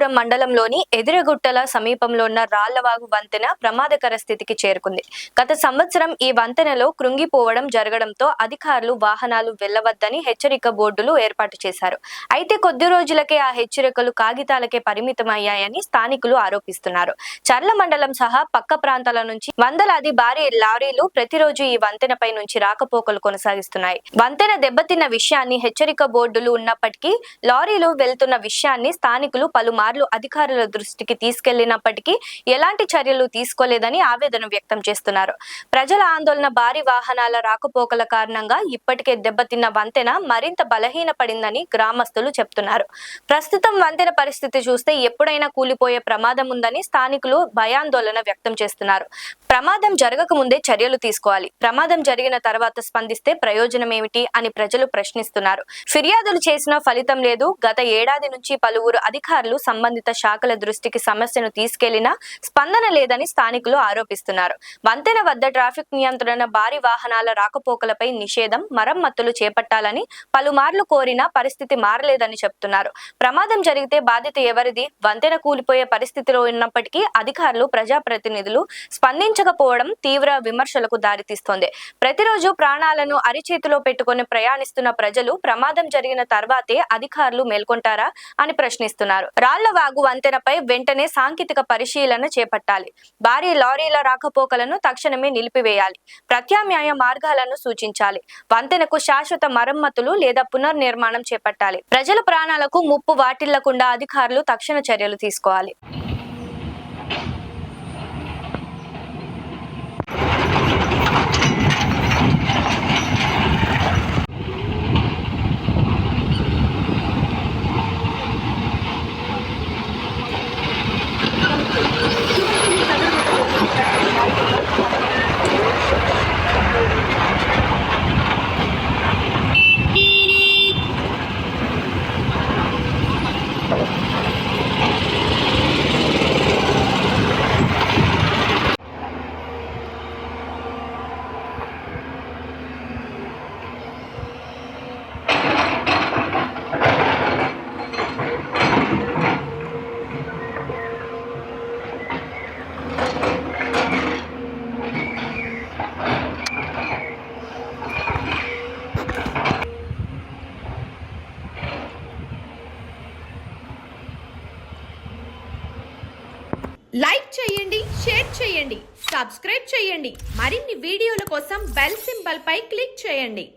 అనంతపురం మండలంలోని ఎదిరగుట్టల సమీపంలో ఉన్న రాళ్లవాగు వంతెన ప్రమాదకర స్థితికి చేరుకుంది. గత సంవత్సరం ఈ వంతెనలో కృంగిపోవడం జరగడంతో అధికారులు వాహనాలు వెళ్లవద్దని హెచ్చరిక బోర్డులు ఏర్పాటు చేశారు. అయితే కొద్ది రోజులకే ఆ హెచ్చరికలు కాగితాలకే పరిమితమయ్యాయని స్థానికులు ఆరోపిస్తున్నారు. చర్ల మండలం సహా పక్క ప్రాంతాల నుంచి వందలాది భారీ లారీలు ప్రతిరోజు ఈ వంతెనపై నుంచి రాకపోకలు కొనసాగిస్తున్నాయి. వంతెన దెబ్బతిన్న విషయాన్ని హెచ్చరిక బోర్డులు ఉన్నప్పటికీ లారీలు వెళ్తున్న విషయాన్ని స్థానికులు పలుమార్లు అధికారుల దృష్టికి తీసుకెళ్లినప్పటికీ ఎలాంటి చర్యలు తీసుకోలేదని ఆవేదన వ్యక్తం చేస్తున్నారు. ప్రజల ఆందోళన భారీ వాహనాల రాకపోకల కారణంగా ఇప్పటికే దెబ్బతిన్న వంతెన మరింత బలహీనపడిందని గ్రామస్తులు చెబుతున్నారు. ప్రస్తుతం వంతెన పరిస్థితి చూస్తే ఎప్పుడైనా కూలిపోయే ప్రమాదం ఉందని స్థానికులు భయాందోళన వ్యక్తం చేస్తున్నారు. ప్రమాదం జరగక ముందే చర్యలు తీసుకోవాలి. ప్రమాదం జరిగిన తర్వాత స్పందిస్తే ప్రయోజనం ఏమిటి అని ప్రజలు ప్రశ్నిస్తున్నారు. ఫిర్యాదులు చేసినా ఫలితం లేదు. గత ఏడాది నుంచి పలువురు అధికారులు సంబంధిత శాఖల దృష్టికి సమస్యను తీసుకెళ్లినా స్పందన లేదని స్థానికులు ఆరోపిస్తున్నారు. వంతెన వద్ద ట్రాఫిక్ నియంత్రణ, భారీ వాహనాల రాకపోకలపై నిషేధం, మరమ్మతులు చేపట్టాలని పలుమార్లు కోరినా పరిస్థితి మారలేదని చెబుతున్నారు. ప్రమాదం జరిగితే బాధ్యత ఎవరిది? వంతెన కూలిపోయే పరిస్థితిలో ఉన్నప్పటికీ అధికారులు, ప్రజాప్రతినిధులు స్పందించకపోవడం తీవ్ర విమర్శలకు దారితీస్తోంది. ప్రతిరోజు ప్రాణాలను అరిచేతిలో పెట్టుకుని ప్రయాణిస్తున్న ప్రజలు ప్రమాదం జరిగిన తర్వాతే అధికారులు మేల్కొంటారా అని ప్రశ్నిస్తున్నారు. రాళ్లవాగు వంతెనపై వెంటనే సాంకేతిక పరిశీలన చేపట్టాలి. భారీ లారీల రాకపోకలను తక్షణమే నిలిపివేయాలి. ప్రత్యామ్నాయ మార్గాలను సూచించాలి. వంతెనకు శాశ్వత మరమ్మతులు లేదా పునర్నిర్మాణం చేపట్టాలి. ప్రజల ప్రాణాలకు ముప్పు వాటిల్లకుండా అధికారులు తక్షణ చర్యలు తీసుకోవాలి. లైక్ చేయండి, షేర్ చేయండి, సబ్స్క్రైబ్ చేయండి. మరిన్ని వీడియోల కోసం బెల్ సింబల్ పై క్లిక్ చేయండి.